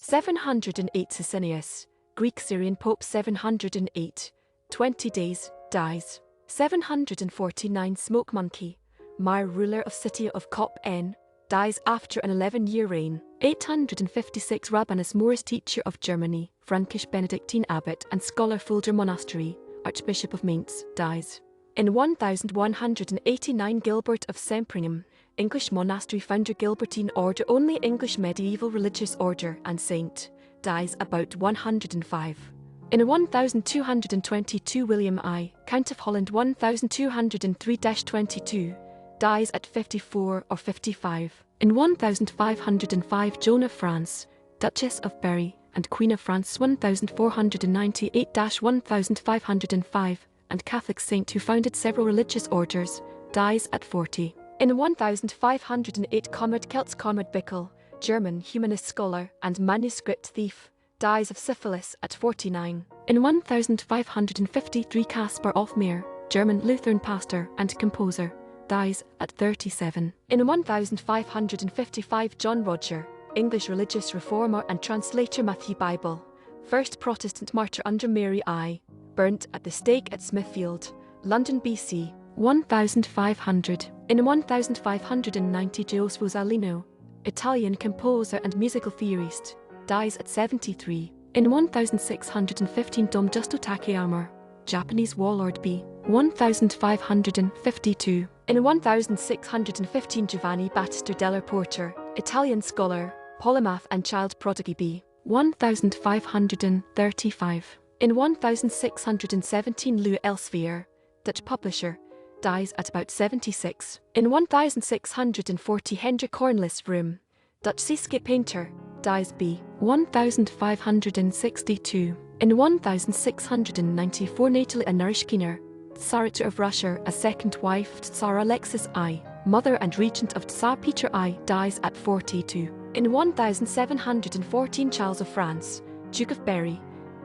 708 Sisinnius, Greek-Syrian Pope 708, 20 days, dies. 749 Smoke Monkey, Maur ruler of city of Copán, dies after an 11-year reign. 856 Rabanus Maurus teacher of Germany, Frankish Benedictine abbot and scholar Fulda Monastery, archbishop of Mainz, dies. In 1189 Gilbert of Sempringham, English monastery founder Gilbertine Order, only English medieval religious order and saint, dies about 105. In 1222 William I, Count of Holland 1203-22, dies at 54 or 55. In 1505 Joan of France, Duchess of Berry and Queen of France 1498-1505, and Catholic saint who founded several religious orders, dies at 40. In 1508 Konrad Bickel, German humanist scholar and manuscript thief, dies of syphilis at 49. In 1553 Caspar Othmayr, German Lutheran pastor and composer, dies at 37. In 1555 John Roger, English religious reformer and translator Matthew Bible, first Protestant martyr under Mary I, burnt at the stake at Smithfield, London BC, 1500. In 1590 Gioseffo Zarlino, Italian composer and musical theorist, dies at 73. In 1615 Dom Justo Takayama, Japanese warlord b. 1552. In 1615 Giovanni Battista della Porta, Italian scholar, polymath and child prodigy b. 1535. In 1617 Louis Elsvier, Dutch publisher, dies at about 76. In 1640 Hendrik Cornelis Vroom, Dutch seascape painter, dies b. 1562. In 1694 Natalie Naryshkina, Tsarita of Russia, a second wife to Tsar Alexis I, mother and regent of Tsar Peter I, dies at 42. In 1714 Charles of France, Duke of Berry,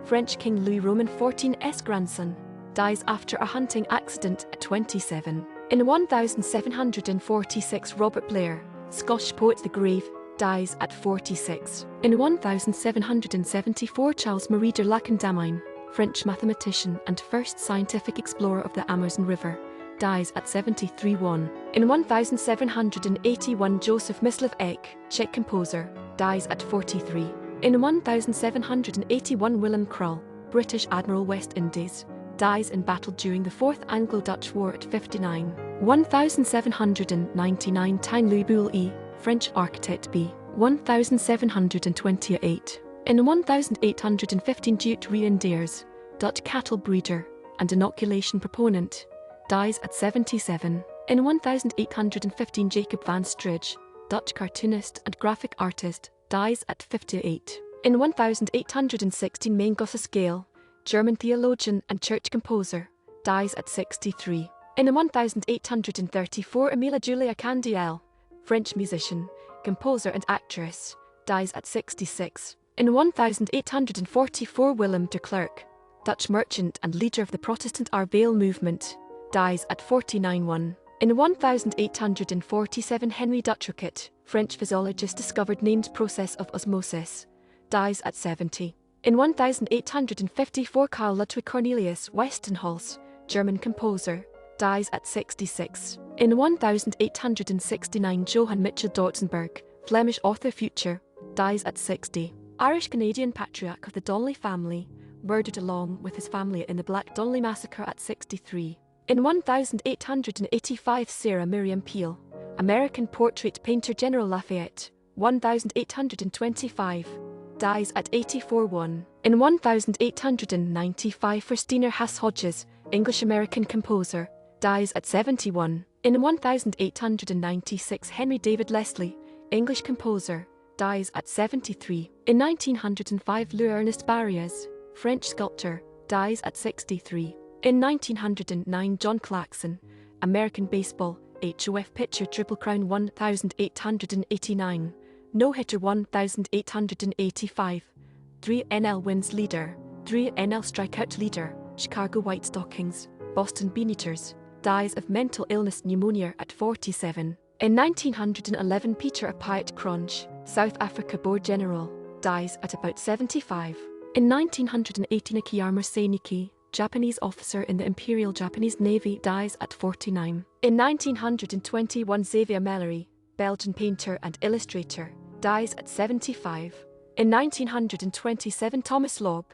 French King Louis Roman XIV's grandson, dies after a hunting accident at 27. In 1746 Robert Blair, Scottish poet the Grave, dies at 46. In 1774 Charles Marie de la Condamine, French mathematician and first scientific explorer of the Amazon River, dies at 73. In 1781 Joseph Myslov Eck, Czech composer, dies at 43. In 1781 Willem Krull, British Admiral West Indies, dies in battle during the Fourth Anglo-Dutch War at 59. 1799 Tine Louis Boule, French architect b. 1728. In 1815 Jute Reindeers, Dutch cattle breeder and inoculation proponent, dies at 77. In 1815 Jacob van Strige, Dutch cartoonist and graphic artist, dies at 58. In 1816 Maingossus Gale, German theologian and church composer, dies at 63. In 1834 Emilia Julia Candiel, French musician, composer and actress, dies at 66. In 1844 Willem de Klerk, Dutch merchant and leader of the Protestant Arbeil movement, dies at 49. In 1847 Henry Dutroquet, French physiologist, discovered named process of osmosis, dies at 70. In 1854 Carl Ludwig Cornelius Westenholz, German composer, dies at 66. In 1869 Johann Mitchell Dortzenberg, Flemish author future, dies at 60. Irish-Canadian patriarch of the Donnelly family, murdered along with his family in the Black Donnelly massacre at 63. In 1885 Sarah Miriam Peale, American portrait painter General Lafayette, 1825, dies at 84. In 1895 Christina Haas Hodges, English-American composer, dies at 71. In 1896 Henry David Leslie, English composer, dies at 73. In 1905 Louis Ernest Barrias, French sculptor, dies at 63. In 1909 John Clarkson, American baseball, HOF pitcher, Triple Crown 1889, no-hitter 1885, 3 NL wins leader, 3 NL strikeout leader, Chicago White Stockings, Boston Beaneaters, dies of mental illness pneumonia at 47. In 1911 Peter Apiat Cronje, South Africa Boer General, dies at about 75. In 1918, Akiyama Seiniki, Japanese officer in the Imperial Japanese Navy, dies at 49. In 1921, Xavier Mellery, Belgian painter and illustrator, dies at 75. In 1927, Thomas Loeb,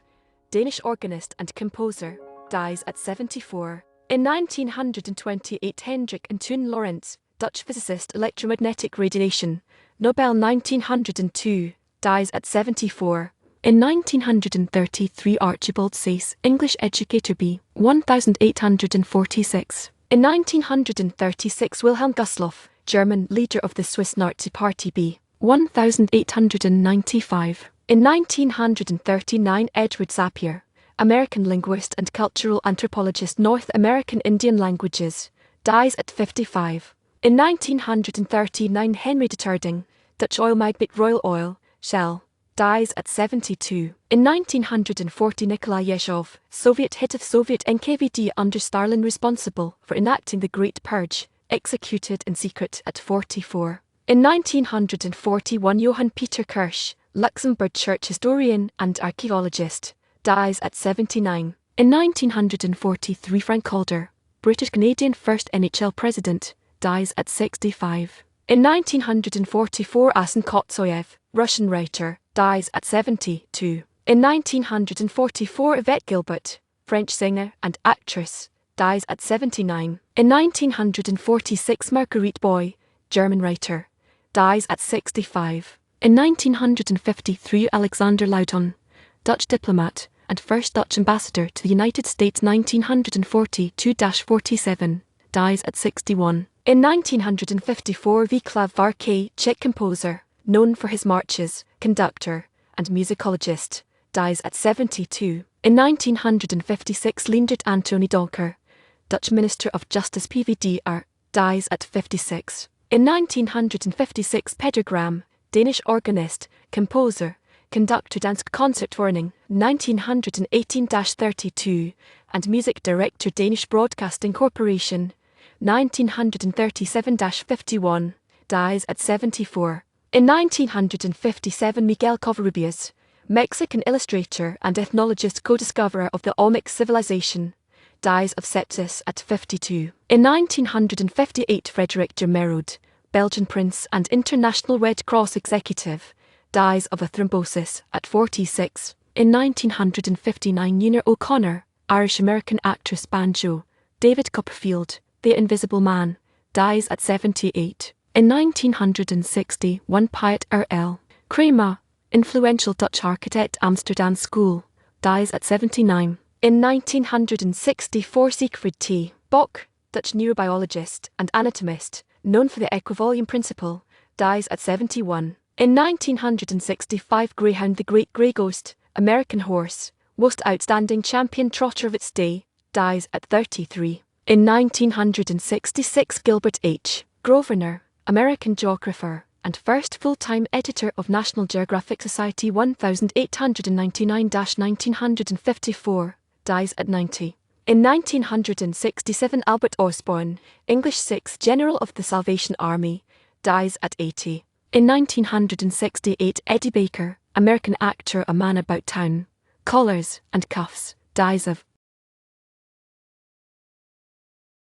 Danish organist and composer, dies at 74. In 1928, Hendrik Antoon Lorentz, Dutch physicist, electromagnetic radiation, Nobel 1902, dies at 74. In 1933, Archibald Sayce, English educator, b. 1846. In 1936, Wilhelm Gustloff, German leader of the Swiss Nazi Party, b. 1895. In 1939, Edward Sapir, American linguist and cultural anthropologist, North American Indian languages, dies at 55. In 1939, Henry de Turding, Dutch oil magnate, Royal Oil, Shell, dies at 72. In 1940, Nikolai Yezhov, Soviet head of Soviet NKVD under Stalin, responsible for enacting the Great Purge, executed in secret at 44. In 1941, Johann Peter Kirsch, Luxembourg church historian and archaeologist, dies at 79. In 1943, Frank Calder, British-Canadian first NHL president, dies at 65. In 1944, Asen Kotsoyev, Russian writer, dies at 72. In 1944, Yvette Gilbert, French singer and actress, dies at 79. In 1946, Marguerite Boy, German writer, dies at 65. In 1953, Alexander Loudon, Dutch diplomat and first Dutch ambassador to the United States 1942-47, dies at 61. In 1954, Václav Varkey, Czech composer, known for his marches, conductor, and musicologist, dies at 72. In 1956, Leendert Antony Donker, Dutch Minister of Justice PVDR, dies at 56. In 1956, Peder Gram, Danish organist, composer, conductor, Dansk Concertordning 1918-32, and music director, Danish Broadcasting Corporation 1937-51, dies at 74. In 1957, Miguel Covarrubias, Mexican illustrator and ethnologist, co-discoverer of the Olmec civilization, dies of sepsis at 52. In 1958, Frederick de Merode, Belgian prince and International Red Cross executive, dies of a thrombosis at 46. In 1959, Una O'Connor, Irish-American actress, banjo, David Copperfield, The Invisible Man, dies at 78. In 1961, Piet R.L. Crema, influential Dutch architect, Amsterdam School, dies at 79. In 1964, Siegfried T. Bock, Dutch neurobiologist and anatomist, known for the equivolume principle, dies at 71. In 1965, Greyhound, the Great Grey Ghost, American horse, most outstanding champion trotter of its day, dies at 33. In 1966, Gilbert H. Grosvenor, American geographer and first full-time editor of National Geographic Society 1899-1954, dies at 90. In 1967, Albert Osborne, English 6th General of the Salvation Army, dies at 80. In 1968, Eddie Baker, American actor, A Man About Town, Collars and Cuffs, dies of